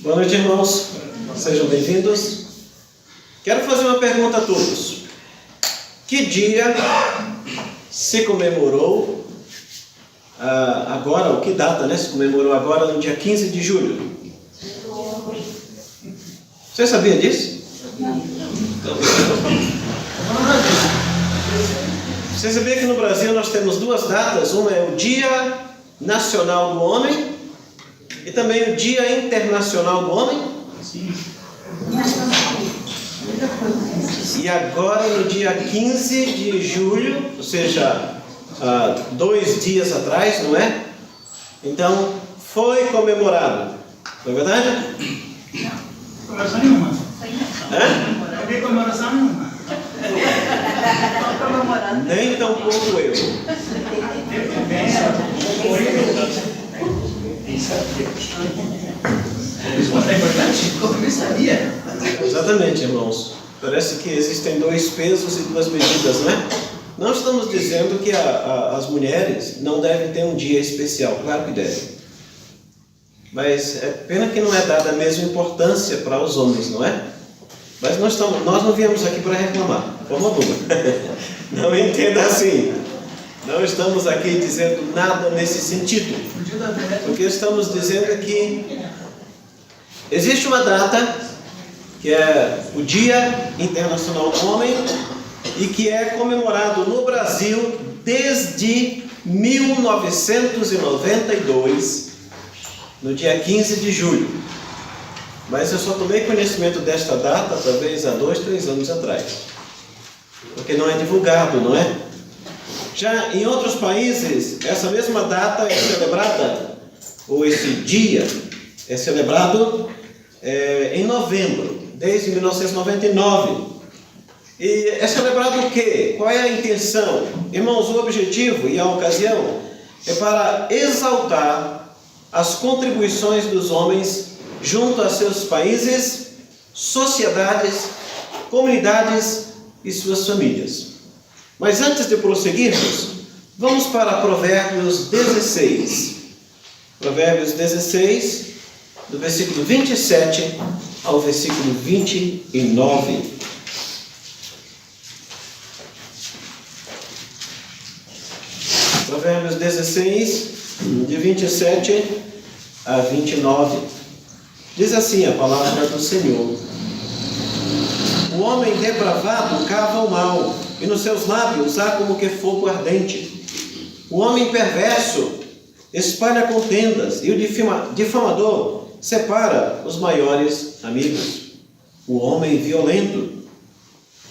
Boa noite, irmãos. Sejam bem-vindos. Quero fazer uma pergunta a todos. Que dia se comemorou agora, ou que data, né? Se comemorou agora no dia 15 de julho? Você sabia disso? Você sabia que no Brasil nós temos duas datas? Uma é o Dia Nacional do Homem e também o Dia Internacional do Homem? Sim. E agora no dia 15 de julho, ou seja, 2 dias atrás, não é? Então, foi comemorado. Não é verdade? Comemoração nenhuma. Hã? Não tem comemoração nenhuma. Nem tão pouco eu. Resposta é importante? Eu também sabia. Exatamente, irmãos. Parece que existem 2 pesos e 2 medidas, né? Não estamos dizendo que as mulheres não devem ter um dia especial. Claro que devem. Mas é pena que não é dada a mesma importância para os homens, não é? Mas nós não viemos aqui para reclamar, de forma alguma. Não entenda assim. Não estamos aqui dizendo nada nesse sentido. Porque estamos dizendo que existe uma data, que é o Dia Internacional do Homem, e que é comemorado no Brasil desde 1992, no dia 15 de julho. Mas eu só tomei conhecimento desta data, talvez há 2, 3 anos atrás. Porque não é divulgado, não é? Já em outros países, essa mesma data é celebrada, ou esse dia é celebrado em novembro, desde 1999. E é celebrado o quê? Qual é a intenção? Irmãos, o objetivo e a ocasião é para exaltar as contribuições dos homens junto a seus países, sociedades, comunidades e suas famílias. Mas antes de prosseguirmos, vamos para Provérbios 16. Provérbios 16, do versículo 27 ao versículo 29. Provérbios 16, de 27 a 29. Diz assim a palavra do Senhor: O homem depravado cava o mal, e nos seus lábios há como que fogo ardente. O homem perverso espalha contendas, e o difamador separa os maiores amigos. O homem violento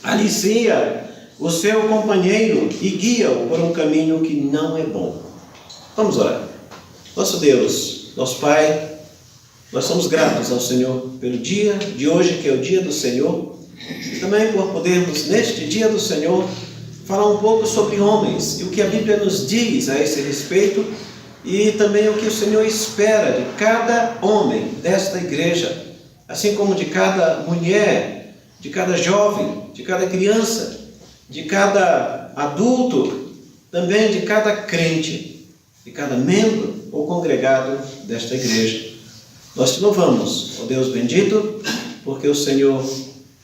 alicia o seu companheiro e guia-o por um caminho que não é bom. Vamos orar. Nosso Deus, nosso Pai, nós somos gratos ao Senhor pelo dia de hoje, que é o dia do Senhor, e também por podermos, neste dia do Senhor, falar um pouco sobre homens e o que a Bíblia nos diz a esse respeito, e também o que o Senhor espera de cada homem desta igreja, assim como de cada mulher, de cada jovem, de cada criança, de cada adulto, também de cada crente, de cada membro ou congregado desta igreja. Nós te louvamos, ó Deus bendito, porque o Senhor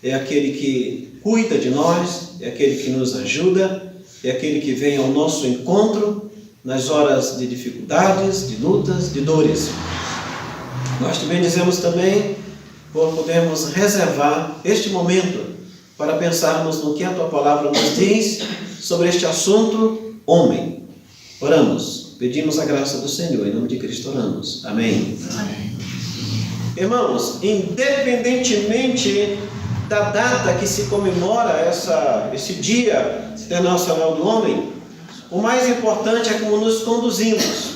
é aquele que cuida de nós, é aquele que nos ajuda, é aquele que vem ao nosso encontro nas horas de dificuldades, de lutas, de dores. Nós te bendizemos também por podermos reservar este momento para pensarmos no que a tua palavra nos diz sobre este assunto, homem. Oramos, pedimos a graça do Senhor, em nome de Cristo oramos. Amém. Amém. Irmãos, independentemente da data que se comemora esse Dia Internacional do Homem, o mais importante é como nos conduzimos.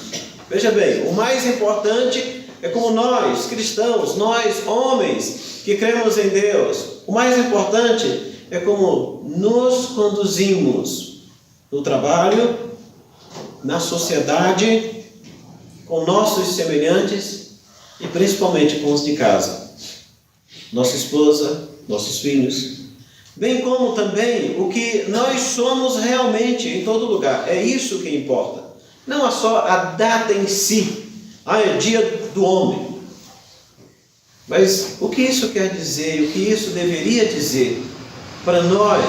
Veja bem, o mais importante é como nós, cristãos, nós, homens, que cremos em Deus, o mais importante é como nos conduzimos no trabalho, na sociedade, com nossos semelhantes e principalmente com os de casa, nossa esposa, nossos filhos, bem como também o que nós somos realmente em todo lugar. É isso que importa. Não é só a data em si. É dia do homem. Mas o que isso quer dizer? O que isso deveria dizer para nós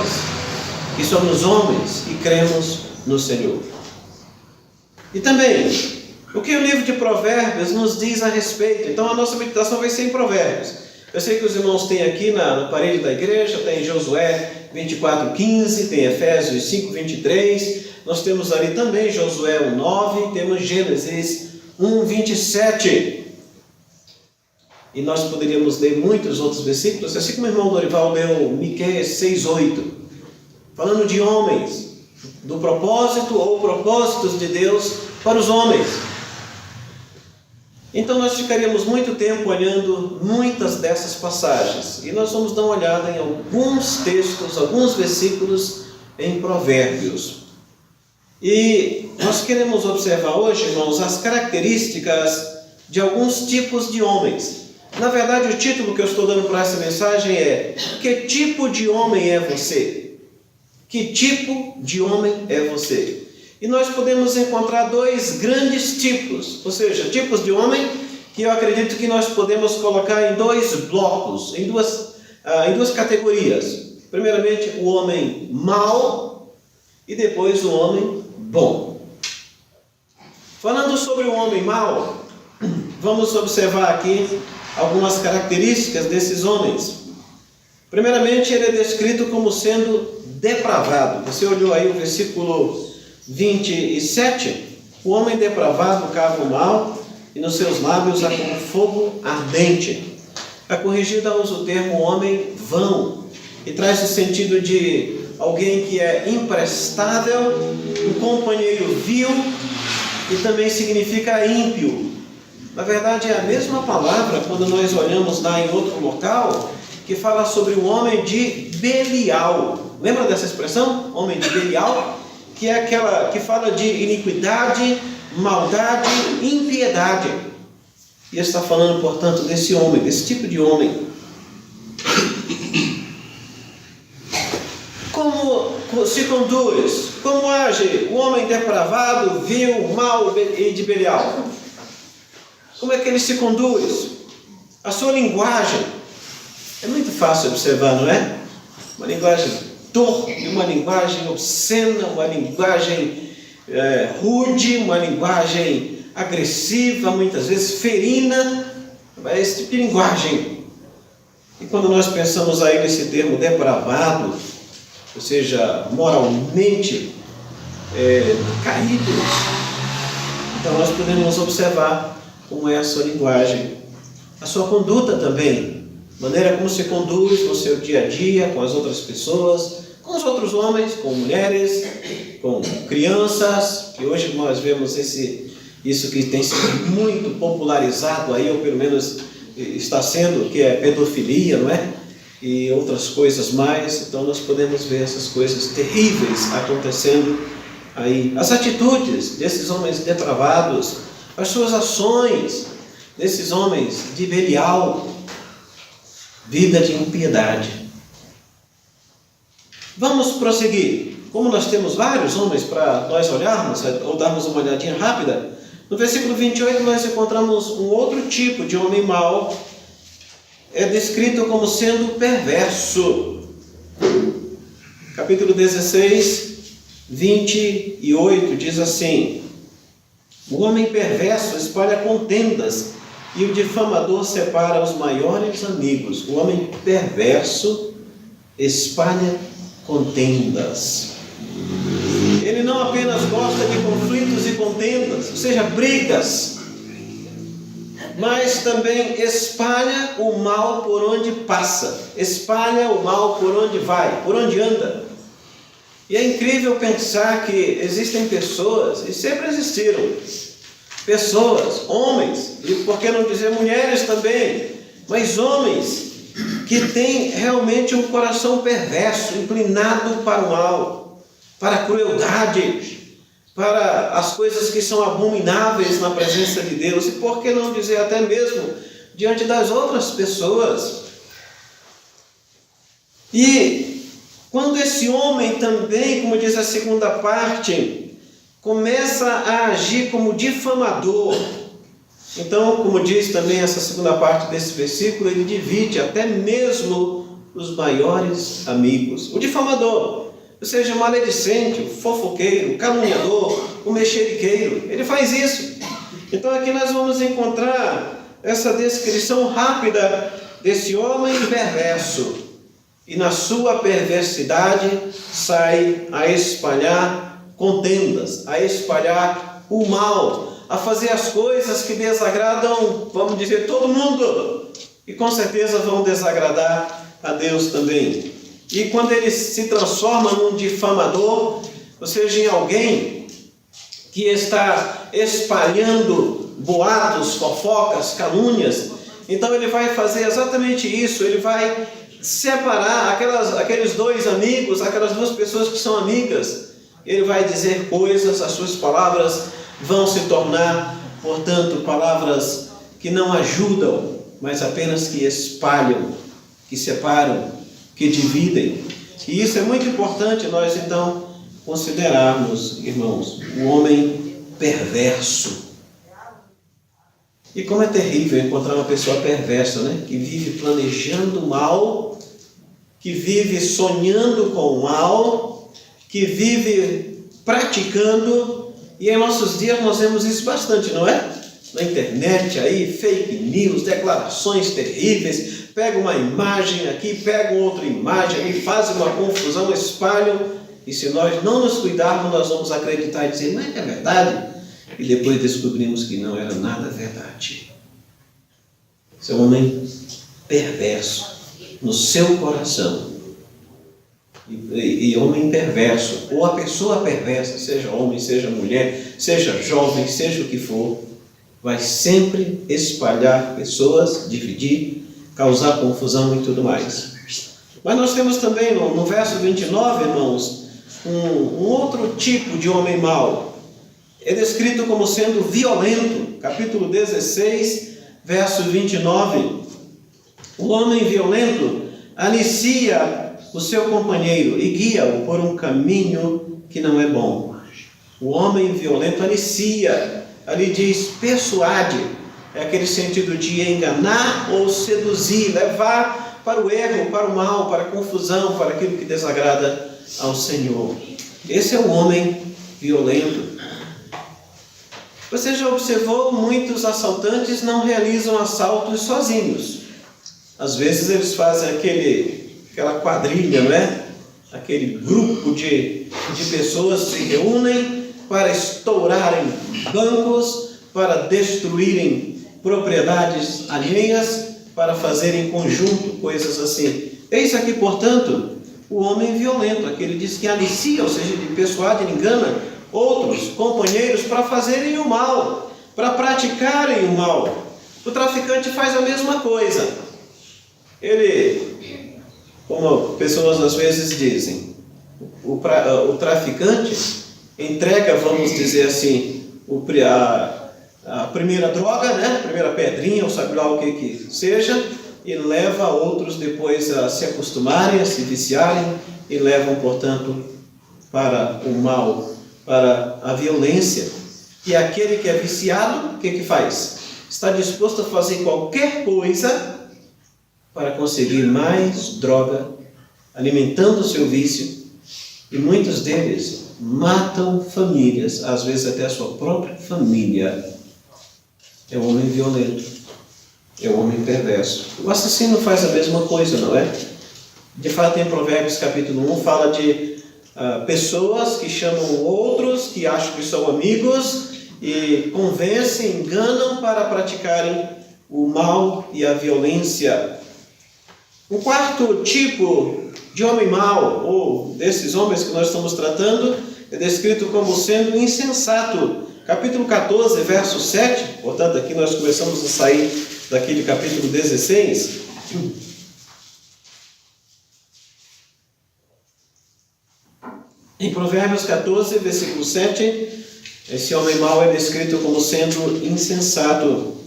que somos homens e cremos no Senhor? E também, o que o livro de Provérbios nos diz a respeito? Então a nossa meditação vai ser em Provérbios. Eu sei que os irmãos têm aqui na parede da igreja, tem Josué 24:15, tem Efésios 5:23, nós temos ali também Josué 1:9, temos Gênesis 1:27. E nós poderíamos ler muitos outros versículos, assim como o irmão Dorival leu Miqueias 6:8, falando de homens, do propósito ou propósitos de Deus para os homens. Então nós ficaríamos muito tempo olhando muitas dessas passagens, e nós vamos dar uma olhada em alguns textos, alguns versículos em Provérbios. E nós queremos observar hoje, irmãos, as características de alguns tipos de homens. Na verdade, o título que eu estou dando para essa mensagem é: que tipo de homem é você? Que tipo de homem é você? E nós podemos encontrar dois grandes tipos, ou seja, tipos de homem que eu acredito que nós podemos colocar em dois blocos, em duas categorias. Primeiramente, o homem mau e depois o homem bom. Falando sobre o homem mau, vamos observar aqui algumas características desses homens. Primeiramente, ele é descrito como sendo depravado. Você olhou aí o versículo 27? O homem depravado cava o mal, e nos seus lábios há como fogo ardente. A corrigida usa o termo homem vão, e traz o sentido de alguém que é imprestável, um companheiro vil, e também significa ímpio. Na verdade, é a mesma palavra quando nós olhamos lá em outro local, que fala sobre o homem de Belial. Lembra dessa expressão? Homem de Belial? Que é aquela que fala de iniquidade, maldade, impiedade. E está falando, portanto, desse homem, desse tipo de homem. Como se conduz? Como age o homem depravado, vil, mau e de Belial? Como é que ele se conduz? A sua linguagem. É muito fácil observar, não é? Uma linguagem torpe, uma linguagem obscena, uma linguagem rude, uma linguagem agressiva, muitas vezes ferina. É esse tipo de linguagem. E quando nós pensamos aí nesse termo depravado, ou seja, moralmente caído, então nós podemos observar como é a sua linguagem, a sua conduta também, maneira como se conduz no seu dia a dia com as outras pessoas, com os outros homens, com mulheres, com crianças, que hoje nós vemos isso que tem sido muito popularizado aí, ou pelo menos está sendo, que é pedofilia, não é? E outras coisas mais. Então nós podemos ver essas coisas terríveis acontecendo aí. As atitudes desses homens depravados, as suas ações desses homens de Belial, vida de impiedade. Vamos prosseguir. Como nós temos vários homens para nós olharmos, ou darmos uma olhadinha rápida, no versículo 28 nós encontramos um outro tipo de homem mau, é descrito como sendo perverso. Capítulo 16, 28 diz assim: o homem perverso espalha contendas, e o difamador separa os maiores amigos. O homem perverso espalha contendas. Ele não apenas gosta de conflitos e contendas, ou seja, brigas, mas também espalha o mal por onde passa, espalha o mal por onde vai, por onde anda. E é incrível pensar que existem pessoas, e sempre existiram, pessoas, homens, e por que não dizer mulheres também, mas homens que têm realmente um coração perverso, inclinado para o mal, para a crueldade, para as coisas que são abomináveis na presença de Deus, e por que não dizer até mesmo diante das outras pessoas. E quando esse homem também, como diz a segunda parte, começa a agir como difamador, Então, como diz também essa segunda parte desse versículo, ele divide até mesmo os maiores amigos. O difamador, ou seja, o maledicente, o fofoqueiro, o caluniador, o mexeriqueiro, ele faz isso. Então aqui nós vamos encontrar essa descrição rápida desse homem perverso. E na sua perversidade sai a espalhar contendas, a espalhar o mal, a fazer as coisas que desagradam, vamos dizer, todo mundo. E com certeza vão desagradar a Deus também. E quando ele se transforma num difamador, ou seja, em alguém que está espalhando boatos, fofocas, calúnias, então ele vai fazer exatamente isso. Ele vai separar aqueles dois amigos, aquelas duas pessoas que são amigas. Ele vai dizer coisas, as suas palavras vão se tornar, portanto, palavras que não ajudam, mas apenas que espalham, que separam, que dividem. E isso é muito importante nós então considerarmos, irmãos, o homem perverso. E como é terrível encontrar uma pessoa perversa, né? Que vive planejando mal, que vive sonhando com o mal, que vive praticando. E em nossos dias nós vemos isso bastante, não é? Na internet aí, fake news, declarações terríveis, pega uma imagem aqui, pega outra imagem ali, fazem uma confusão, espalham, e se nós não nos cuidarmos, nós vamos acreditar e dizer, mas é verdade, e depois descobrimos que não era nada verdade. Esse é um homem perverso no seu coração. E homem perverso, ou a pessoa perversa, seja homem, seja mulher, seja jovem, seja o que for, vai sempre espalhar pessoas, dividir, causar confusão e tudo mais. Mas nós temos também no verso 29, irmãos, um outro tipo de homem mau. É descrito como sendo violento. Capítulo 16, verso 29. O homem violento anicia o seu companheiro e guia-o por um caminho que não é bom. O homem violento anicia, ali diz persuade, é aquele sentido de enganar ou seduzir, levar para o erro, para o mal, para a confusão, para aquilo que desagrada ao Senhor. Esse é o homem violento. Você já observou, muitos assaltantes não realizam assaltos sozinhos. Às vezes eles fazem aquela quadrilha, não é? Aquele grupo de pessoas se reúnem para estourarem bancos, para destruírem propriedades alheias, para fazerem em conjunto coisas assim. Eis aqui, portanto, o homem violento, aquele diz que alicia, ou seja, de persuade, engana outros companheiros para fazerem o mal, para praticarem o mal. O traficante faz a mesma coisa. Ele, como pessoas às vezes dizem, o traficante entrega, vamos dizer assim, a primeira droga, né? A primeira pedrinha, ou sabe lá o que seja, e leva outros depois a se acostumarem, a se viciarem, e levam, portanto, para o mal, para a violência. E aquele que é viciado, o que faz? Está disposto a fazer qualquer coisa para conseguir mais droga, alimentando o seu vício, e muitos deles matam famílias, às vezes até a sua própria família. É um homem violento, é um homem perverso. O assassino faz a mesma coisa, não é? De fato, em Provérbios capítulo 1, fala de pessoas que chamam outros, que acham que são amigos, e convencem, enganam para praticarem o mal e a violência. O quarto tipo de homem mau, ou desses homens que nós estamos tratando, é descrito como sendo insensato. Capítulo 14, verso 7, portanto aqui nós começamos a sair daquele capítulo 16. Em Provérbios 14, versículo 7, esse homem mau é descrito como sendo insensato.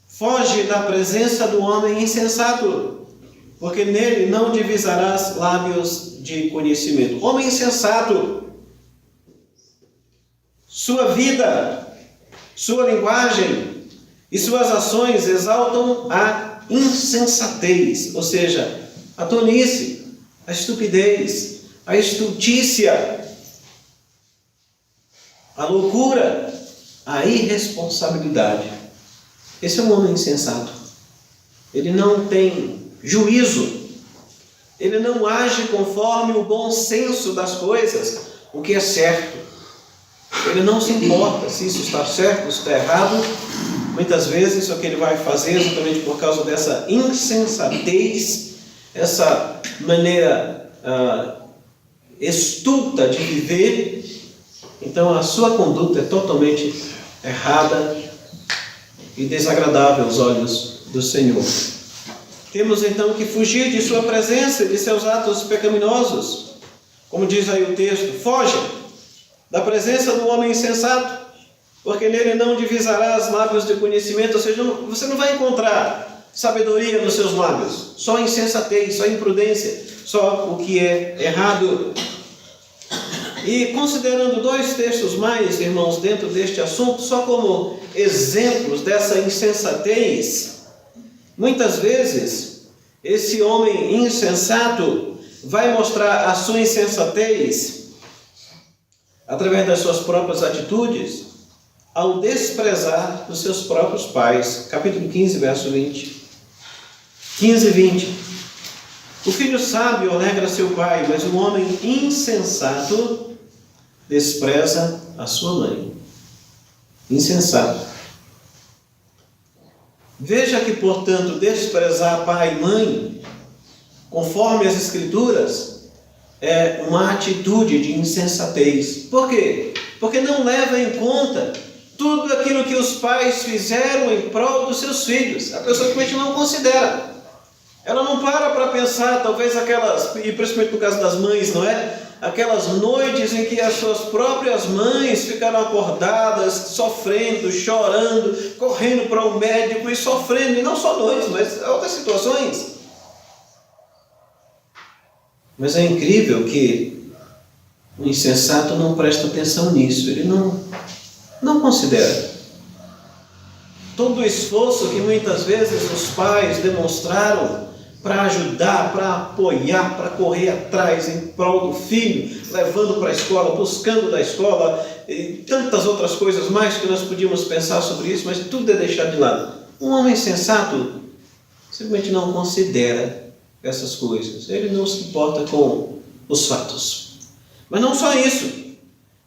Foge da presença do homem insensato, porque nele não divisarás lábios de conhecimento. Homem insensato, sua vida, Sua linguagem e suas ações exaltam a insensatez, ou seja, a tolice, a estupidez, a estultícia, a loucura, a irresponsabilidade. Esse é um homem insensato. Ele não tem juízo. Ele não age conforme o bom senso das coisas, o que é certo. Ele não se importa se isso está certo, se está errado. Muitas vezes o que ele vai fazer exatamente por causa dessa insensatez, essa maneira estulta de viver. Então a sua conduta é totalmente errada e desagradável aos olhos do Senhor. Temos então que fugir de sua presença e de seus atos pecaminosos. Como diz aí o texto, foge da presença do homem insensato, porque nele não divisarás lábios de conhecimento, ou seja, você não vai encontrar sabedoria nos seus lábios, só insensatez, só imprudência, só o que é errado. E considerando dois textos mais, irmãos, dentro deste assunto, só como exemplos dessa insensatez, muitas vezes esse homem insensato vai mostrar a sua insensatez através das suas próprias atitudes, ao desprezar os seus próprios pais. Capítulo 15, verso 20. 15 e 20. O filho sábio alegra seu pai, mas o homem insensato despreza a sua mãe. Insensato. Veja que, portanto, desprezar pai e mãe, conforme as Escrituras, é uma atitude de insensatez. Por quê? Porque não leva em conta tudo aquilo que os pais fizeram em prol dos seus filhos. A pessoa simplesmente não considera. Ela não para pensar, talvez aquelas, e principalmente no caso das mães, não é? Aquelas noites em que as suas próprias mães ficaram acordadas, sofrendo, chorando, correndo para o médico e sofrendo, e não só noites, mas outras situações. Mas é incrível que o insensato não presta atenção nisso, ele não considera. Todo o esforço que muitas vezes os pais demonstraram para ajudar, para apoiar, para correr atrás em prol do filho, levando para a escola, buscando da escola, e tantas outras coisas mais que nós podíamos pensar sobre isso, mas tudo é deixado de lado. Um homem sensato simplesmente não considera essas coisas, ele não se importa com os fatos. Mas não só isso,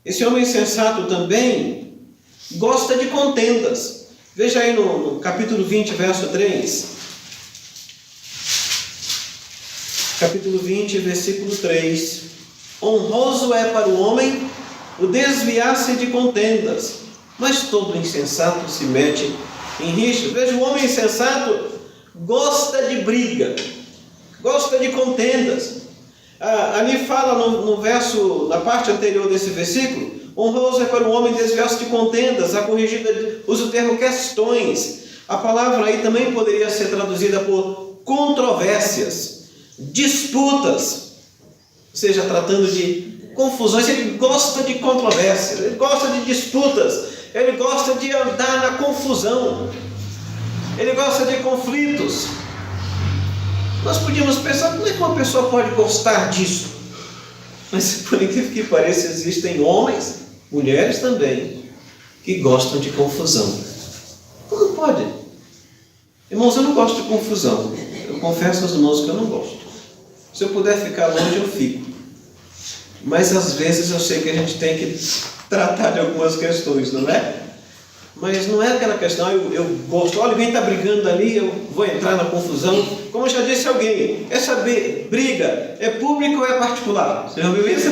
esse homem sensato também gosta de contendas. Veja aí no capítulo 20, verso 3. Capítulo 20, versículo 3. Honroso é para o homem o desviar-se de contendas, mas todo insensato se mete em rixas. Veja, o homem insensato gosta de briga, gosta de contendas. Ali fala no verso, na parte anterior desse versículo, honroso é para o homem desviar-se de contendas. A corrigida usa o termo questões. A palavra aí também poderia ser traduzida por controvérsias, disputas, ou seja, tratando de confusões. Ele gosta de controvérsias, ele gosta de disputas, ele gosta de andar na confusão, ele gosta de conflitos. Nós podíamos pensar, como é que uma pessoa pode gostar disso? Mas, por incrível que pareça, existem homens, mulheres também, que gostam de confusão. Como pode? Irmãos, eu não gosto de confusão. Eu confesso aos irmãos que eu não gosto. Se eu puder ficar longe, eu fico. Mas, às vezes, eu sei que a gente tem que tratar de algumas questões, não é? Mas não é aquela questão, eu gosto, olha, alguém está brigando ali, eu vou entrar na confusão. Como já disse alguém, essa briga é pública ou é particular? Você já ouviu isso?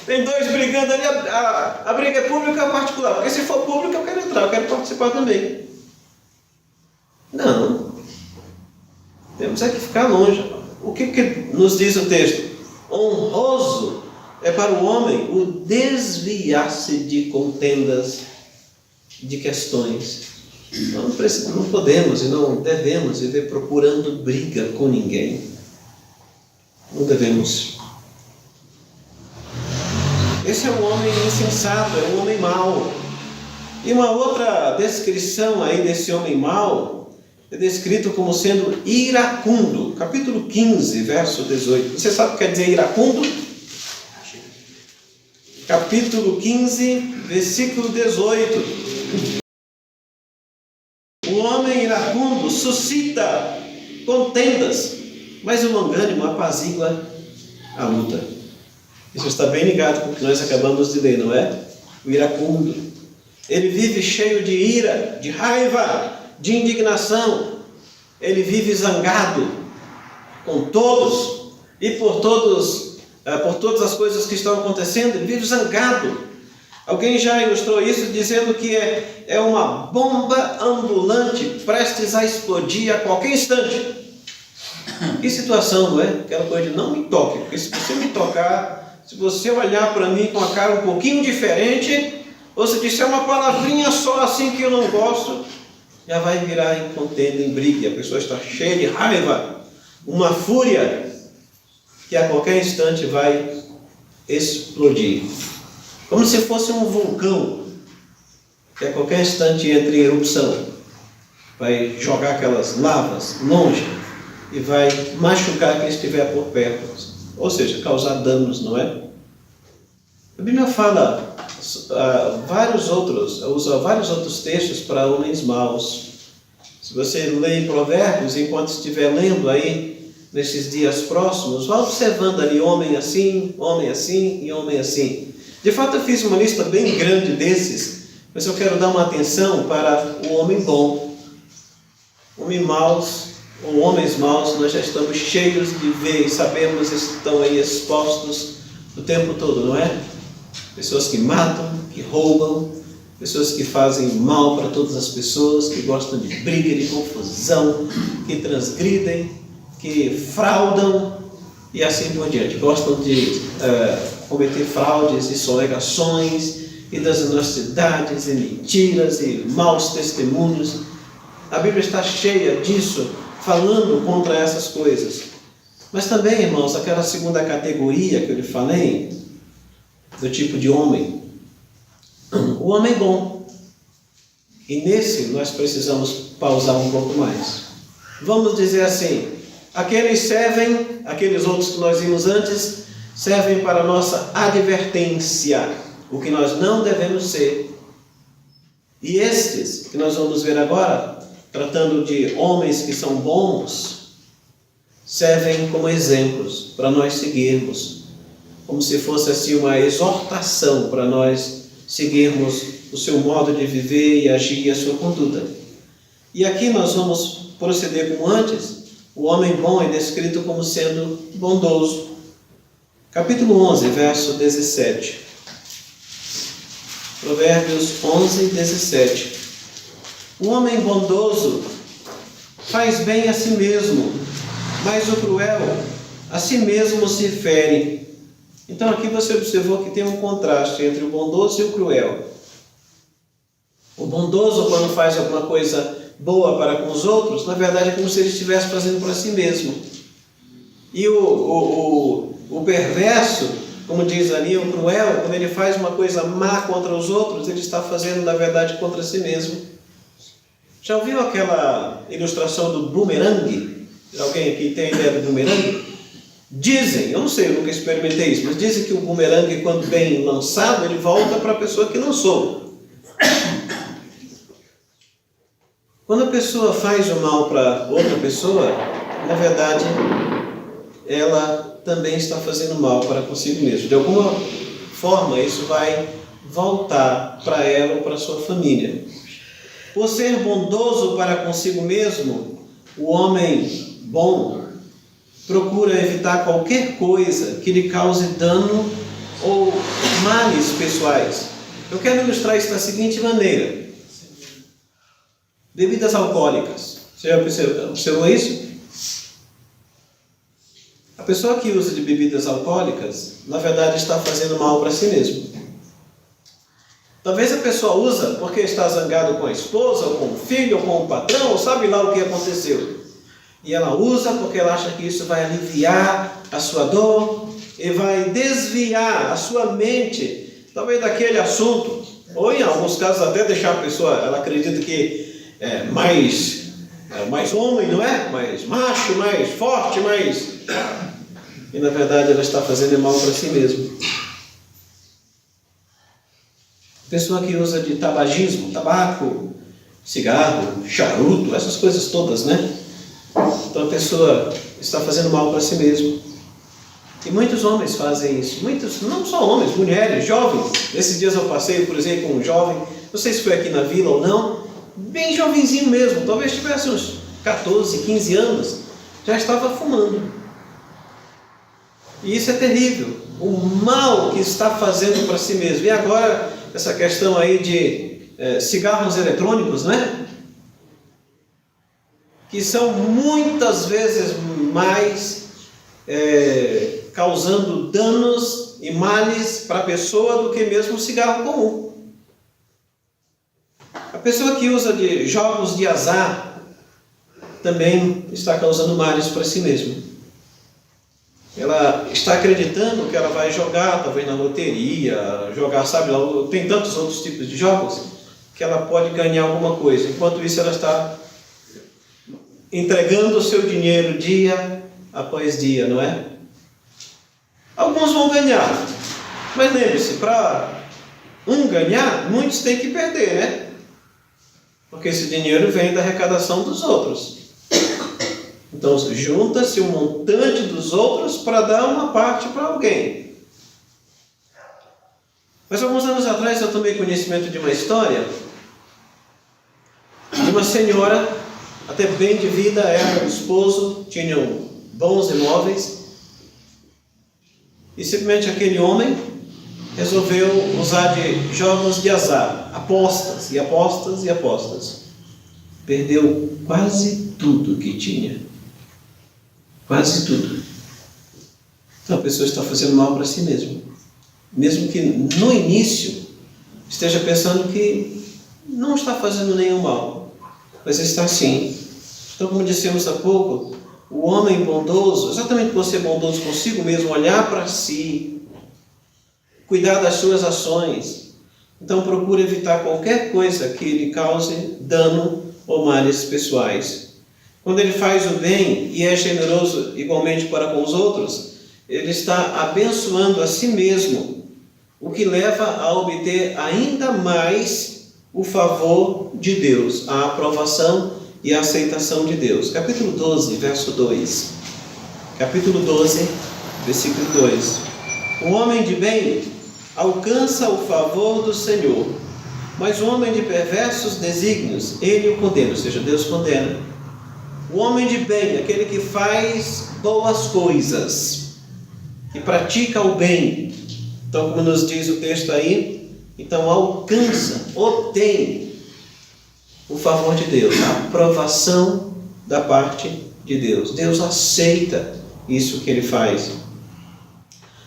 Tem dois brigando ali, a briga é pública ou é particular? Porque se for pública eu quero entrar, eu quero participar também. Não. Temos é que ficar longe. O que nos diz o texto? Honroso é para o homem o desviar-se de contendas, de questões. Não podemos e não devemos viver procurando briga com ninguém. Não devemos. Esse é um homem insensato, é um homem mau. E uma outra descrição aí desse homem mau é descrito como sendo iracundo. Capítulo 15, verso 18. Você sabe o que quer dizer iracundo? Capítulo 15, versículo 18. O homem iracundo suscita contendas, mas o longânimo apazigua a luta. Isso está bem ligado com o que nós acabamos de ler, não é? O iracundo. Ele vive cheio de ira, de raiva, de indignação. Ele vive zangado com todos e por todas as coisas que estão acontecendo. Ele vive zangado. Alguém já ilustrou isso dizendo que é uma bomba ambulante prestes a explodir a qualquer instante. Que situação, não é? Aquela coisa de não me toque, porque se você me tocar, se você olhar para mim com a cara um pouquinho diferente, ou se disser uma palavrinha só assim que eu não gosto, já vai virar em contenda, em briga. A pessoa está cheia de raiva, uma fúria que a qualquer instante vai explodir. Como se fosse um vulcão que a qualquer instante entra em erupção. Vai jogar aquelas lavas longe e vai machucar quem estiver por perto. Ou seja, causar danos, não é? A Bíblia fala usa vários outros textos para homens maus. Se você lê em Provérbios, enquanto estiver lendo aí, nesses dias próximos, vá observando ali homem assim e homem assim. De fato, eu fiz uma lista bem grande desses, mas eu quero dar uma atenção para o homem bom. Homens maus, nós já estamos cheios de ver e sabemos que estão aí expostos o tempo todo, não é? Pessoas que matam, que roubam, pessoas que fazem mal para todas as pessoas, que gostam de briga, de confusão, que transgridem, que fraudam e assim por diante. Gostam de cometer fraudes e sonegações e desonestidades e mentiras e maus testemunhos. A Bíblia está cheia disso, falando contra essas coisas. Mas também, irmãos, aquela segunda categoria que eu lhe falei, do tipo de homem, o homem bom. E nesse nós precisamos pausar um pouco mais. Vamos dizer assim, aqueles outros que nós vimos antes, servem para a nossa advertência, o que nós não devemos ser. E estes que nós vamos ver agora, tratando de homens que são bons, servem como exemplos para nós seguirmos, como se fosse assim uma exortação para nós seguirmos o seu modo de viver e agir e a sua conduta. E aqui nós vamos proceder como antes. O homem bom é descrito como sendo bondoso. Capítulo 11, verso 17. Provérbios 11, 17. O homem bondoso faz bem a si mesmo, mas o cruel a si mesmo se fere. Então aqui você observou que tem um contraste entre o bondoso e o cruel. O bondoso, quando faz alguma coisa boa para com os outros, na verdade é como se ele estivesse fazendo para si mesmo. E o perverso, como diz ali, o cruel, quando ele faz uma coisa má contra os outros, ele está fazendo, na verdade, contra si mesmo. Já ouviu aquela ilustração do bumerangue? Alguém aqui tem ideia do bumerangue? Dizem, eu não sei, eu nunca experimentei isso, mas dizem que o bumerangue, quando bem lançado, ele volta para a pessoa que lançou. Quando a pessoa faz o mal para outra pessoa, na verdade, ela também está fazendo mal para consigo mesmo. De alguma forma, isso vai voltar para ela ou para sua família. Por ser bondoso para consigo mesmo, o homem bom procura evitar qualquer coisa que lhe cause dano ou males pessoais. Eu quero ilustrar isso da seguinte maneira. Bebidas alcoólicas. Você já observou isso? A pessoa que usa de bebidas alcoólicas, na verdade, está fazendo mal para si mesmo. Talvez a pessoa usa porque está zangado com a esposa, ou com o filho, ou com o patrão, ou sabe lá o que aconteceu. E ela usa porque ela acha que isso vai aliviar a sua dor e vai desviar a sua mente, talvez daquele assunto, Ou em alguns casos até deixar a pessoa, ela acredita que é mais homem, não é? Mais macho, mais forte, mais... E na verdade ela está fazendo mal para si mesma. Pessoa que usa de tabagismo, tabaco, cigarro, charuto, essas coisas todas, né? Então a pessoa está fazendo mal para si mesma. E muitos homens fazem isso. Muitos, não só homens, mulheres, jovens. Esses dias eu passei, por exemplo, com um jovem, não sei se foi aqui na vila ou não, bem jovenzinho mesmo, talvez tivesse uns 14, 15 anos, já estava fumando. E isso é terrível. O mal que está fazendo para si mesmo. E agora, essa questão aí de cigarros eletrônicos, né? Que são muitas vezes mais causando danos e males para a pessoa do que mesmo o cigarro comum. A pessoa que usa de jogos de azar também está causando males para si mesma. Ela está acreditando que ela vai jogar, talvez na loteria, jogar, sabe lá, tem tantos outros tipos de jogos, que ela pode ganhar alguma coisa. Enquanto isso, ela está entregando o seu dinheiro dia após dia, não é? Alguns vão ganhar, mas lembre-se, para um ganhar, muitos têm que perder, né? Porque esse dinheiro vem da arrecadação dos outros. Então, junta-se um montante dos outros para dar uma parte para alguém. Mas alguns anos atrás eu tomei conhecimento de uma história de uma senhora, até bem de vida, ela e o esposo tinham bons imóveis, e simplesmente aquele homem resolveu usar de jogos de azar, apostas e apostas e apostas. Perdeu quase tudo que tinha. Quase tudo. Então a pessoa está fazendo mal para si mesma. Mesmo que no início esteja pensando que não está fazendo nenhum mal, mas está sim. Então, como dissemos há pouco, o homem bondoso, exatamente por ser bondoso consigo mesmo, olhar para si, cuidar das suas ações. Então procure evitar qualquer coisa que lhe cause dano ou males pessoais. Quando ele faz o bem e é generoso igualmente para com os outros, ele está abençoando a si mesmo, o que leva a obter ainda mais o favor de Deus, a aprovação e a aceitação de Deus. Capítulo 12, verso 2. Capítulo 12, versículo 2. O homem de bem alcança o favor do Senhor, mas o homem de perversos desígnios, ele o condena, ou seja, Deus condena. O homem de bem, aquele que faz boas coisas, que pratica o bem, então como nos diz o texto aí, então alcança, obtém o favor de Deus, a aprovação da parte de Deus. Deus aceita isso que ele faz.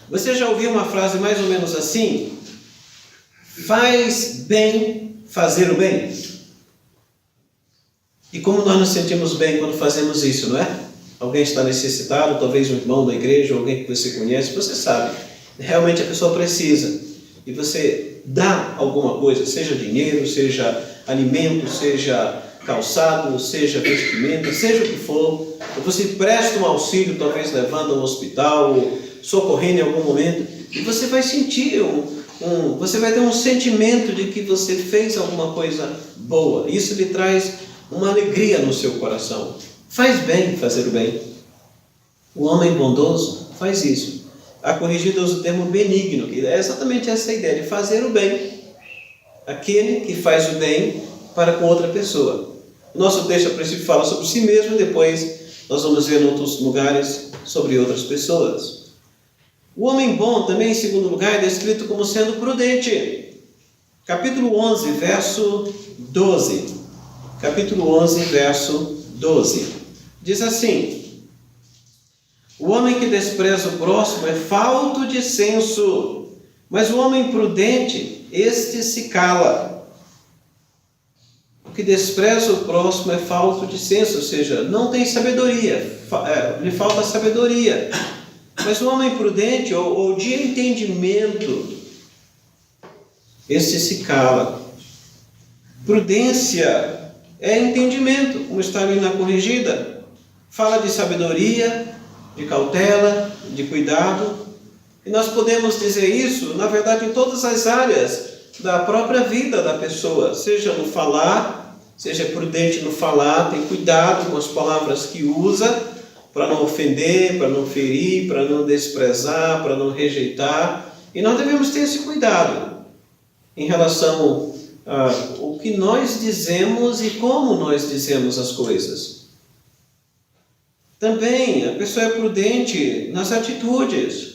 Você já ouviu uma frase mais ou menos assim? Faz bem fazer o bem. E como nós nos sentimos bem quando fazemos isso, não é? Alguém está necessitado, talvez um irmão da igreja, alguém que você conhece, você sabe, realmente a pessoa precisa. E você dá alguma coisa, seja dinheiro, seja alimento, seja calçado, seja vestimenta, seja o que for. Ou você presta um auxílio, talvez levando ao hospital, ou socorrendo em algum momento, e você vai sentir você vai ter um sentimento de que você fez alguma coisa boa. Isso lhe traz uma alegria no seu coração. Faz bem fazer o bem. O homem bondoso faz isso. A corrigida usa o termo benigno, que é exatamente essa ideia de fazer o bem. Aquele que faz o bem para com outra pessoa. O nosso texto, a princípio, fala sobre si mesmo, depois nós vamos ver em outros lugares sobre outras pessoas. O homem bom, também em segundo lugar, é descrito como sendo prudente. Capítulo 11, verso 12. Capítulo 11, verso 12. Diz assim: o homem que despreza o próximo é falto de senso, mas o homem prudente, este se cala. O que despreza o próximo é falto de senso, ou seja, não tem sabedoria, lhe falta sabedoria. Mas o homem prudente, ou de entendimento, este se cala. Prudência é entendimento, como está ali na corrigida. Fala de sabedoria, de cautela, de cuidado. E nós podemos dizer isso, na verdade, em todas as áreas da própria vida da pessoa. Seja no falar, seja prudente no falar, tem cuidado com as palavras que usa, para não ofender, para não ferir, para não desprezar, para não rejeitar. E nós devemos ter esse cuidado em relação ao que nós dizemos e como nós dizemos as coisas. Também a pessoa é prudente nas atitudes.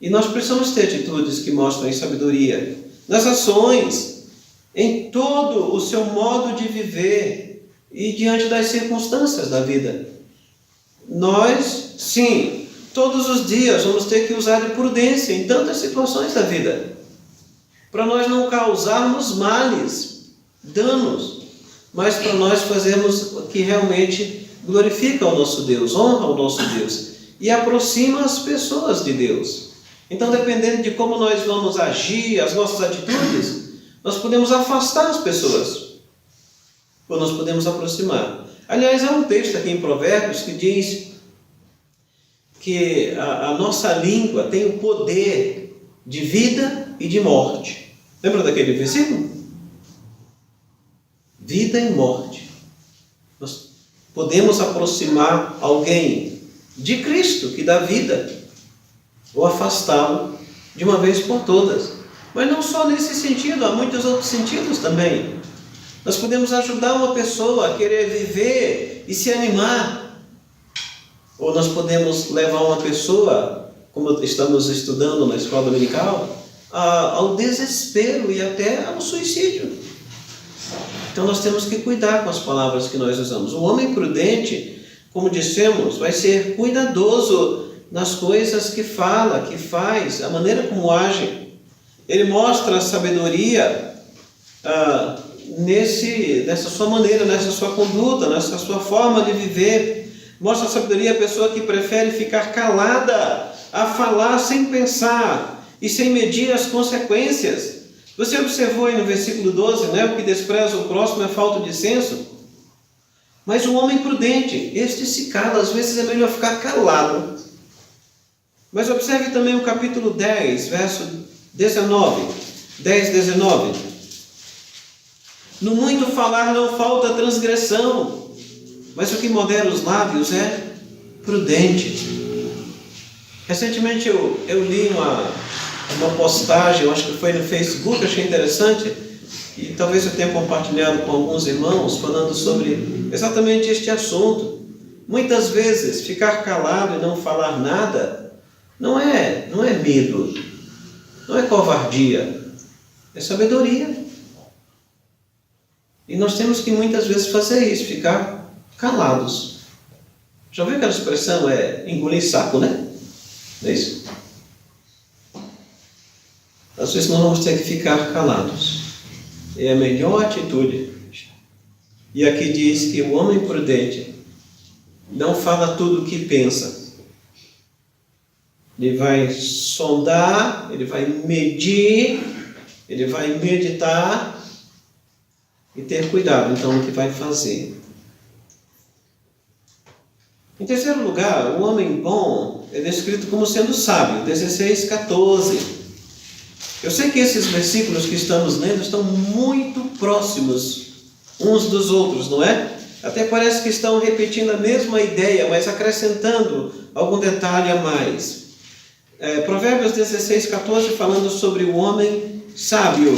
E nós precisamos ter atitudes que mostrem sabedoria. Nas ações, em todo o seu modo de viver e diante das circunstâncias da vida. Nós, sim, todos os dias vamos ter que usar de prudência em tantas situações da vida, para nós não causarmos males, danos, mas para nós fazermos o que realmente glorifica o nosso Deus, honra o nosso Deus e aproxima as pessoas de Deus. Então, dependendo de como nós vamos agir, as nossas atitudes, nós podemos afastar as pessoas, ou nós podemos aproximar. Aliás, há um texto aqui em Provérbios que diz que a nossa língua tem o poder de vida e de morte. Lembra daquele versículo? Vida e morte. Nós podemos aproximar alguém de Cristo, que dá vida, ou afastá-lo de uma vez por todas. Mas não só nesse sentido, há muitos outros sentidos também. Nós podemos ajudar uma pessoa a querer viver e se animar. Ou nós podemos levar uma pessoa, como estamos estudando na escola dominical, ao desespero e até ao suicídio. Então nós temos que cuidar com as palavras que nós usamos. O homem prudente, como dissemos, vai ser cuidadoso nas coisas que fala, que faz, a maneira como age. Ele mostra a sabedoria nessa sua maneira, nessa sua conduta, nessa sua forma de viver. Mostra a sabedoria a pessoa que prefere ficar calada, a falar sem pensar e sem medir as consequências. Você observou aí no versículo 12, né? O que despreza o próximo é falta de senso. Mas o homem prudente, este se cala, às vezes é melhor ficar calado. Mas observe também o capítulo 10, verso 19. 10, 19. No muito falar não falta transgressão, mas o que modera os lábios é prudente. Recentemente eu li uma postagem, eu acho que foi no Facebook, achei interessante, e talvez eu tenha compartilhado com alguns irmãos, falando sobre exatamente este assunto. Muitas vezes ficar calado e não falar nada não é medo, não é covardia, é sabedoria. E nós temos que muitas vezes fazer isso, ficar calados. Já ouviu aquela expressão, engolir saco, né? Não é isso? Às vezes nós vamos ter que ficar calados. É a melhor atitude. E aqui diz que o homem prudente não fala tudo o que pensa. Ele vai sondar, ele vai medir, ele vai meditar e ter cuidado, então, no que vai fazer. Em terceiro lugar, o homem bom é descrito como sendo sábio, 16, 14. Eu sei que esses versículos que estamos lendo estão muito próximos uns dos outros, não é? Até parece que estão repetindo a mesma ideia, mas acrescentando algum detalhe a mais. Provérbios 16, 14, falando sobre o homem sábio.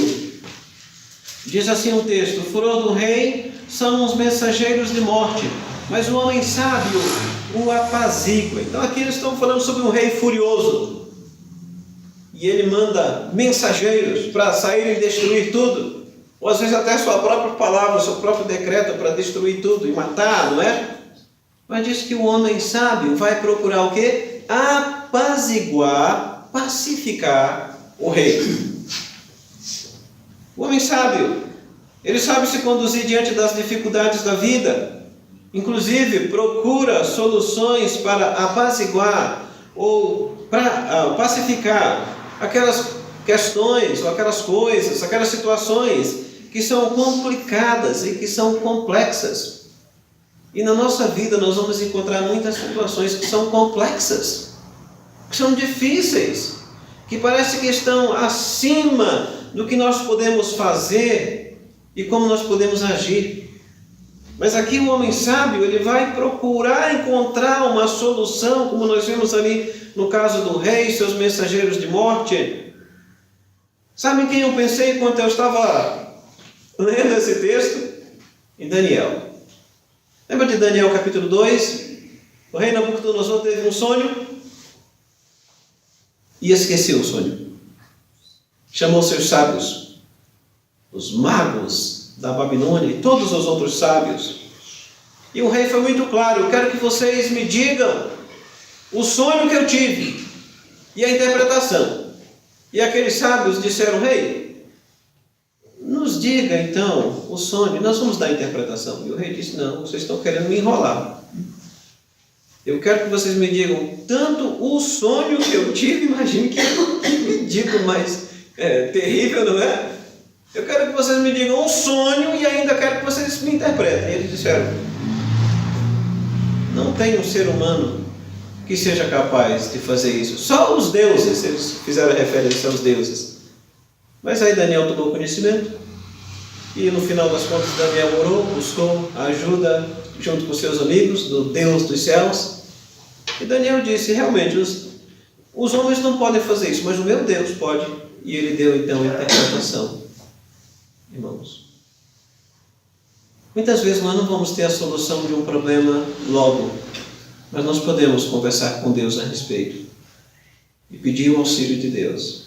Diz assim o texto: o furor do rei são os mensageiros de morte, mas o homem sábio o apazigua. Então aqui eles estão falando sobre um rei furioso. E ele manda mensageiros para sair e destruir tudo. Ou às vezes até sua própria palavra, seu próprio decreto para destruir tudo e matar, não é? Mas diz que o homem sábio vai procurar o quê? Apaziguar, pacificar o rei. O homem sábio, ele sabe se conduzir diante das dificuldades da vida. Inclusive, procura soluções para apaziguar ou para pacificar aquelas questões, ou aquelas coisas, aquelas situações que são complicadas e que são complexas. E na nossa vida nós vamos encontrar muitas situações que são complexas, que são difíceis, que parece que estão acima do que nós podemos fazer e como nós podemos agir. Mas aqui o homem sábio, ele vai procurar encontrar uma solução, como nós vimos ali no caso do rei e seus mensageiros de morte. Sabe quem eu pensei enquanto eu estava lendo esse texto? Em Daniel. Lembra de Daniel capítulo 2? O rei Nabucodonosor teve um sonho e esqueceu o sonho. Chamou seus sábios, os magos da Babilônia e todos os outros sábios. E o rei foi muito claro: eu quero que vocês me digam o sonho que eu tive e a interpretação. E aqueles sábios disseram: rei, nos diga então o sonho, nós vamos dar a interpretação. E o rei disse: não, vocês estão querendo me enrolar. Eu quero que vocês me digam tanto o sonho que eu tive, imagine que ridículo, mas terrível, não é? Eu quero que vocês me digam um sonho e ainda quero que vocês me interpretem. E eles disseram: não tem um ser humano que seja capaz de fazer isso. Só os deuses, eles fizeram referência aos deuses. Mas aí Daniel tomou conhecimento e no final das contas Daniel orou, buscou a ajuda junto com seus amigos do Deus dos céus. E Daniel disse: realmente, os homens não podem fazer isso, mas o meu Deus pode. E ele deu então a interpretação. Irmãos, muitas vezes nós não vamos ter a solução de um problema logo, mas nós podemos conversar com Deus a respeito e pedir o auxílio de Deus.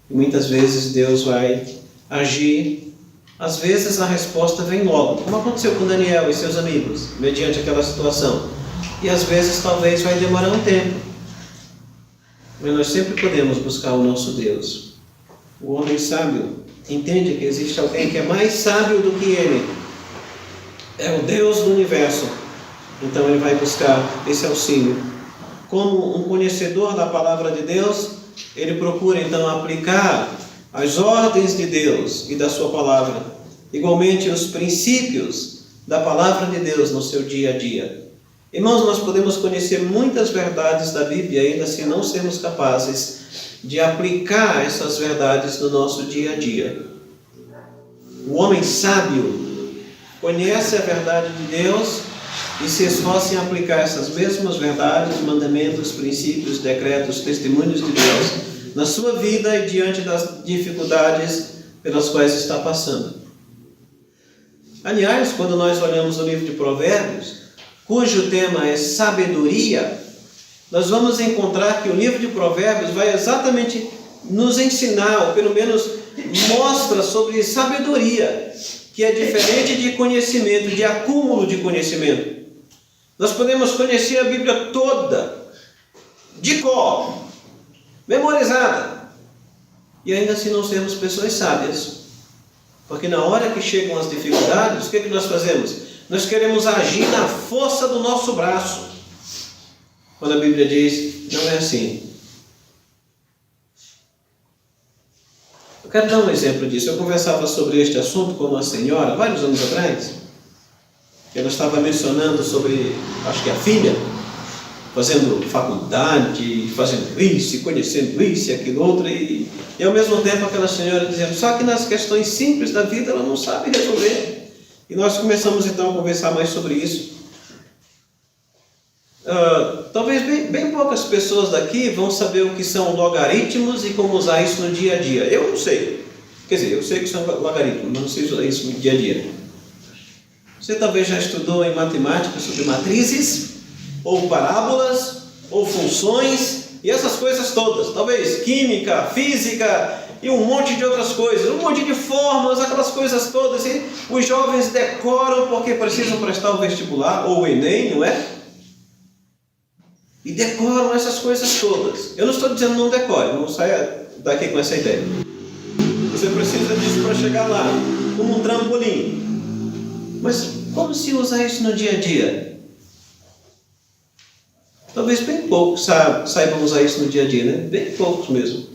E muitas vezes Deus vai agir, às vezes a resposta vem logo, como aconteceu com Daniel e seus amigos, mediante aquela situação. E às vezes talvez vai demorar um tempo, mas nós sempre podemos buscar o nosso Deus. O homem sábio entende que existe alguém que é mais sábio do que ele. É o Deus do universo. Então ele vai buscar esse auxílio. Como um conhecedor da palavra de Deus, ele procura então aplicar as ordens de Deus e da sua palavra, igualmente os princípios da palavra de Deus no seu dia a dia. Irmãos, nós podemos conhecer muitas verdades da Bíblia ainda assim não sermos capazes de aplicar essas verdades no nosso dia a dia. O homem sábio conhece a verdade de Deus e se esforça em aplicar essas mesmas verdades, mandamentos, princípios, decretos, testemunhos de Deus na sua vida e diante das dificuldades pelas quais está passando. Aliás, quando nós olhamos o livro de Provérbios, cujo tema é sabedoria, nós vamos encontrar que o livro de Provérbios vai exatamente nos ensinar, ou pelo menos mostra sobre sabedoria, que é diferente de conhecimento, de acúmulo de conhecimento. Nós podemos conhecer a Bíblia toda, de cor, memorizada, e ainda assim não sermos pessoas sábias. Porque na hora que chegam as dificuldades, o que nós fazemos? Nós queremos agir na força do nosso braço. Quando a Bíblia diz, não é assim. Eu quero dar um exemplo disso. Eu conversava sobre este assunto com uma senhora, vários anos atrás, que ela estava mencionando sobre, acho que a filha, fazendo faculdade, fazendo isso, conhecendo isso e aquilo outro, e ao mesmo tempo aquela senhora dizendo, só que nas questões simples da vida ela não sabe resolver. E nós começamos então a conversar mais sobre isso. Talvez bem poucas pessoas daqui vão saber o que são logaritmos e como usar isso no dia a dia. Eu não sei. Quer dizer, eu sei que são logaritmos, mas não sei usar isso no dia a dia. Você talvez já estudou em matemática sobre matrizes, ou parábolas, ou funções, e essas coisas todas. Talvez química, física e um monte de outras coisas, um monte de fórmulas, aquelas coisas todas. E os jovens decoram porque precisam prestar o vestibular, ou o Enem, não é? E decoram essas coisas todas. Eu não estou dizendo não decore, não saia daqui com essa ideia. Você precisa disso para chegar lá, como um trampolim. Mas como se usa isso no dia a dia? Talvez bem poucos saibam usar isso no dia a dia, né? Bem poucos mesmo.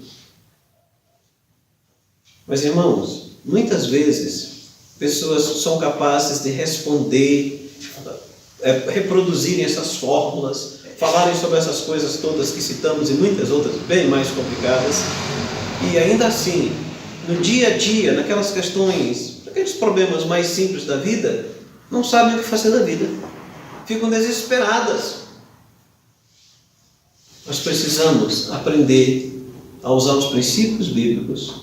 Mas, irmãos, muitas vezes, pessoas são capazes de responder, reproduzirem essas fórmulas, falarem sobre essas coisas todas que citamos e muitas outras bem mais complicadas, e ainda assim, no dia a dia, naquelas questões, aqueles problemas mais simples da vida, não sabem o que fazer da vida, ficam desesperadas. Nós precisamos aprender a usar os princípios bíblicos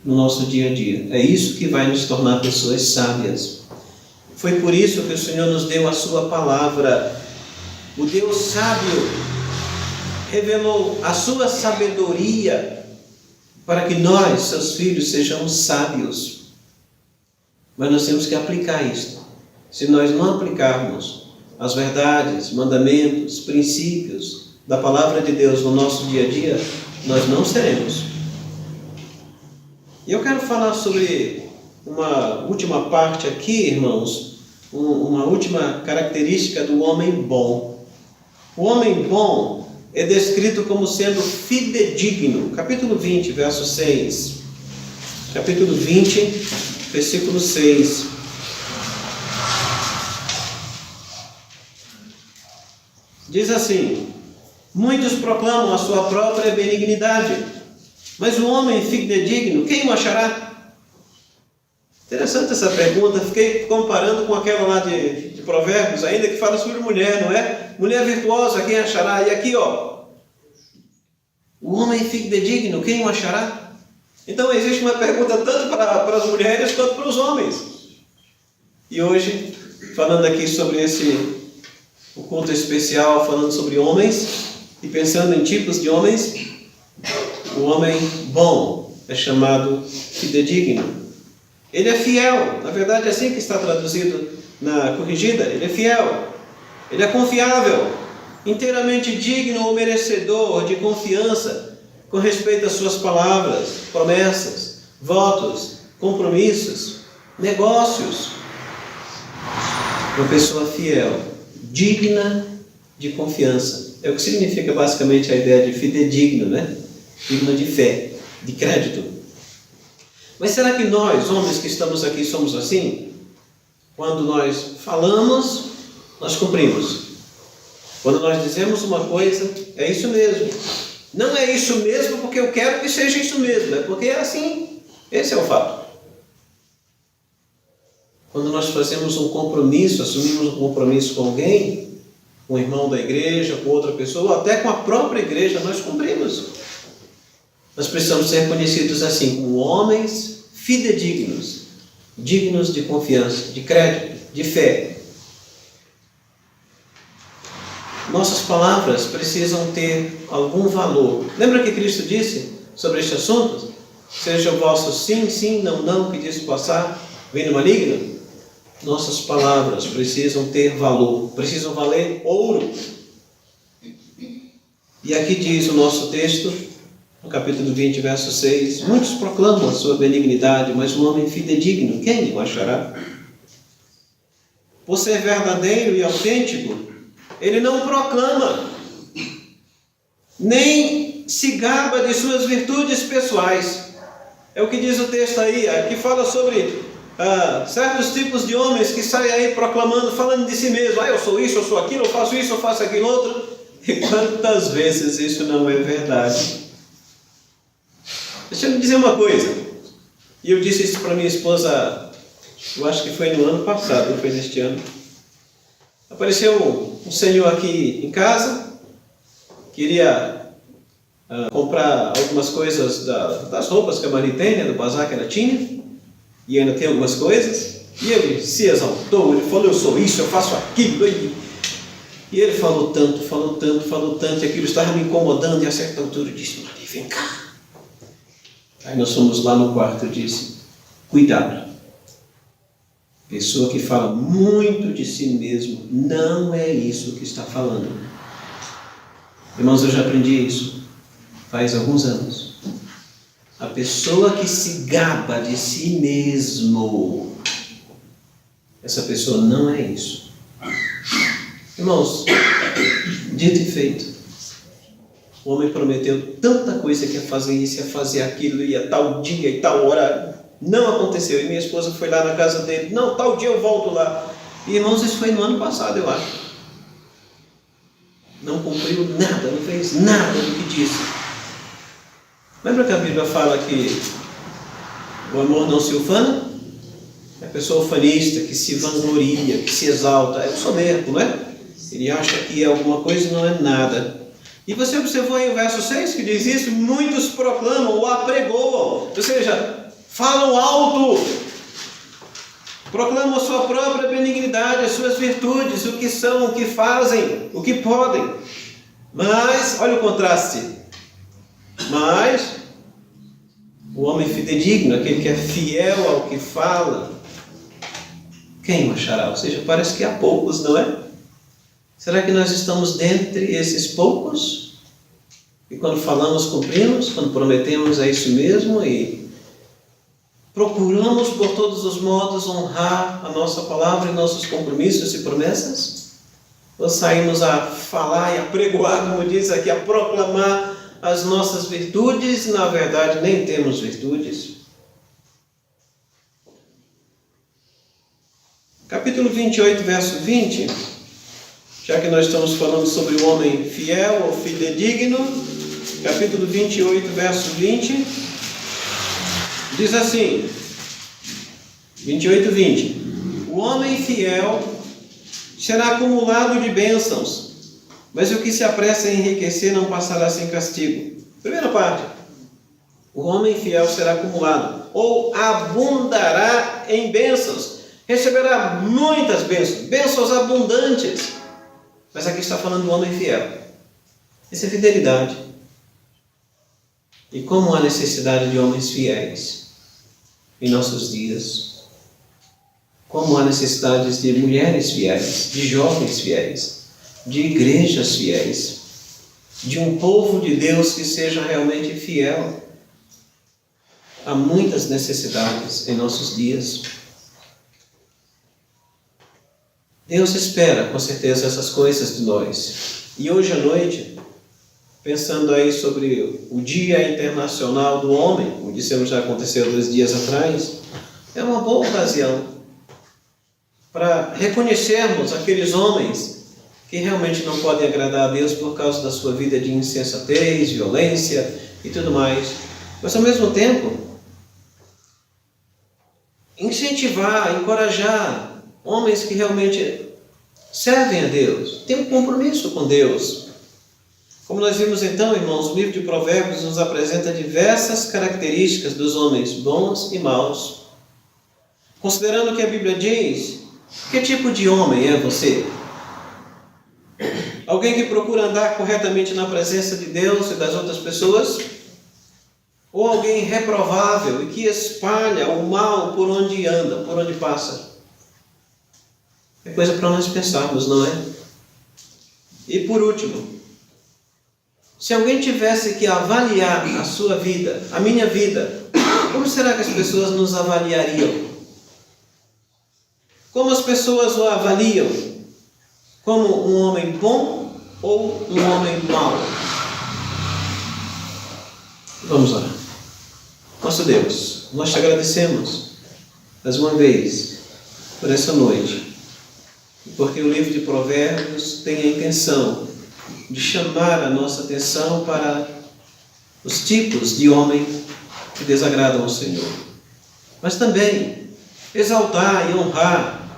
no nosso dia a dia. É isso que vai nos tornar pessoas sábias. Foi por isso que o Senhor nos deu a sua palavra. O Deus sábio revelou a sua sabedoria para que nós, seus filhos, sejamos sábios. Mas nós temos que aplicar isto. Se nós não aplicarmos as verdades, mandamentos, princípios da palavra de Deus no nosso dia a dia, nós não seremos. E eu quero falar sobre uma última parte aqui, irmãos, uma última característica do homem bom. O homem bom é descrito como sendo fidedigno. Capítulo 20, verso 6. Capítulo 20, versículo 6. Diz assim: muitos proclamam a sua própria benignidade, mas o homem fidedigno, quem o achará? Interessante essa pergunta. Fiquei comparando com aquela lá de Provérbios, ainda que fala sobre mulher, não é? Mulher virtuosa, quem achará? E aqui, ó, o homem fidedigno, quem o achará? Então existe uma pergunta tanto para as mulheres quanto para os homens. E hoje, falando aqui sobre o culto especial, falando sobre homens e pensando em tipos de homens, o homem bom é chamado fidedigno. Ele é fiel, na verdade é assim que está traduzido na corrigida. Ele é fiel, ele é confiável, inteiramente digno ou merecedor de confiança com respeito às suas palavras, promessas, votos, compromissos, negócios. Uma pessoa fiel, digna de confiança. É o que significa basicamente a ideia de fidedigno, né? Digno de fé, de crédito. Mas será que nós, homens que estamos aqui, somos assim? Quando nós falamos, nós cumprimos. Quando nós dizemos uma coisa, é isso mesmo. Não é isso mesmo porque eu quero que seja isso mesmo, é porque é assim. Esse é o fato. Quando nós fazemos um compromisso, assumimos um compromisso com alguém, com um irmão da igreja, com outra pessoa, ou até com a própria igreja, nós cumprimos. Nós precisamos ser reconhecidos assim, como homens fidedignos, dignos de confiança, de crédito, de fé. Nossas palavras precisam ter algum valor. Lembra que Cristo disse sobre este assunto? Seja o vosso sim, sim, não, não, que disso passar, vem do maligno. Nossas palavras precisam ter valor, precisam valer ouro. E aqui diz o nosso texto, no capítulo 20, verso 6, muitos proclamam a sua benignidade, mas um homem fidedigno, quem o achará? Por ser verdadeiro e autêntico, ele não proclama, nem se gaba de suas virtudes pessoais. É o que diz o texto aí, que fala sobre certos tipos de homens que saem aí proclamando, falando de si mesmo. Eu sou isso, eu sou aquilo, eu faço isso, eu faço aquilo outro. E quantas vezes isso não é verdade? Deixa eu me dizer uma coisa. E eu disse isso para minha esposa, eu acho que foi no ano passado, não foi neste ano. Apareceu um senhor aqui em casa, queria comprar algumas coisas das roupas que a Maria tem, né, do bazar que ela tinha, e ainda tem algumas coisas, e ele se exaltou, ele falou, eu sou isso, eu faço aquilo, e ele falou tanto, e aquilo estava me incomodando, e a certa altura eu disse, Maria, vem cá. Aí nós fomos lá no quarto e disse, cuidado. Pessoa que fala muito de si mesmo, não é isso que está falando. Irmãos, eu já aprendi isso faz alguns anos. A pessoa que se gaba de si mesmo, essa pessoa não é isso. Irmãos, dito e feito. O homem prometeu tanta coisa que ia fazer isso, ia fazer aquilo, ia tal dia e tal hora. Não aconteceu. E minha esposa foi lá na casa dele. Não, tal dia eu volto lá. E, irmãos, isso foi no ano passado, eu acho. Não cumpriu nada, não fez nada do que disse. Lembra que a Bíblia fala que o amor não se ufana? É a pessoa ufanista, que se vangloria, que se exalta. É o soberbo, não é? Ele acha que é alguma coisa e não é nada. E você observou aí o verso 6 que diz isso? Muitos proclamam ou apregoam. Ou seja, falam alto. Proclamam a sua própria benignidade, as suas virtudes, o que são, o que fazem, o que podem. Mas, olha o contraste. Mas, o homem fidedigno, aquele que é fiel ao que fala, quem o achará? Ou seja, parece que há poucos, não é? Será que nós estamos dentre esses poucos? E quando falamos, cumprimos? Quando prometemos, é isso mesmo? E procuramos por todos os modos honrar a nossa palavra e nossos compromissos e promessas? Ou saímos a falar e a pregoar, como diz aqui, a proclamar as nossas virtudes e na verdade nem temos virtudes? Capítulo 28, verso 20, já que nós estamos falando sobre o homem fiel ou fidedigno, capítulo 28, verso 20, diz assim, 28, 20, o homem fiel será acumulado de bênçãos, mas o que se apressa a enriquecer não passará sem castigo. Primeira parte, o homem fiel será acumulado, ou abundará em bênçãos, receberá muitas bênçãos, bênçãos abundantes. Mas aqui está falando do homem fiel. Isso é fidelidade. E como há necessidade de homens fiéis em nossos dias? Como há necessidades de mulheres fiéis, de jovens fiéis, de igrejas fiéis, de um povo de Deus que seja realmente fiel. Há muitas necessidades em nossos dias. Deus espera, com certeza, essas coisas de nós. E hoje à noite, pensando aí sobre o Dia Internacional do Homem, como dissemos, já aconteceu 2 dias atrás, é uma boa ocasião para reconhecermos aqueles homens que realmente não podem agradar a Deus por causa da sua vida de insensatez, violência e tudo mais. Mas ao mesmo tempo, incentivar, encorajar homens que realmente servem a Deus, têm um compromisso com Deus. Como nós vimos então, irmãos, o livro de Provérbios nos apresenta diversas características dos homens bons e maus. Considerando que a Bíblia diz, que tipo de homem é você? Alguém que procura andar corretamente na presença de Deus e das outras pessoas? Ou alguém reprovável e que espalha o mal por onde anda, por onde passa? É coisa para nós pensarmos, não é? E por último, se alguém tivesse que avaliar a sua vida, a minha vida, como será que as pessoas nos avaliariam? Como as pessoas o avaliam? Como um homem bom ou um homem mau? Vamos lá. Nosso Deus, nós te agradecemos mais uma vez por essa noite, porque o livro de Provérbios tem a intenção de chamar a nossa atenção para os tipos de homem que desagradam ao Senhor, mas também exaltar e honrar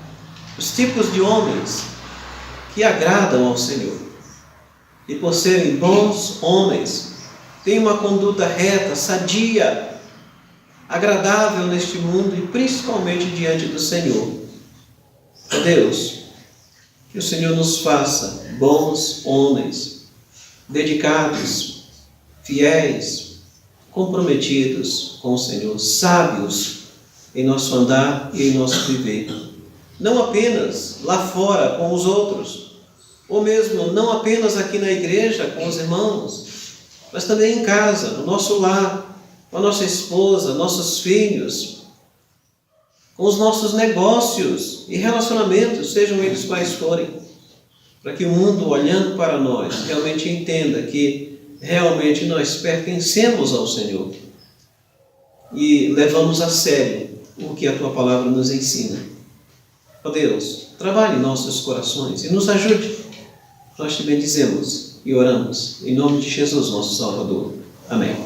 os tipos de homens que agradam ao Senhor. E por serem bons homens, têm uma conduta reta, sadia, agradável neste mundo e principalmente diante do Senhor. Ó Deus, que o Senhor nos faça bons homens, dedicados, fiéis, comprometidos com o Senhor, sábios em nosso andar e em nosso viver. Não apenas lá fora com os outros, ou mesmo não apenas aqui na igreja com os irmãos, mas também em casa, no nosso lar, com a nossa esposa, nossos filhos, com os nossos negócios e relacionamentos, sejam eles quais forem, para que o mundo, olhando para nós, realmente entenda que realmente nós pertencemos ao Senhor e levamos a sério o que a Tua palavra nos ensina. Ó Deus, trabalhe em nossos corações e nos ajude. Nós te bendizemos e oramos em nome de Jesus, nosso Salvador. Amém.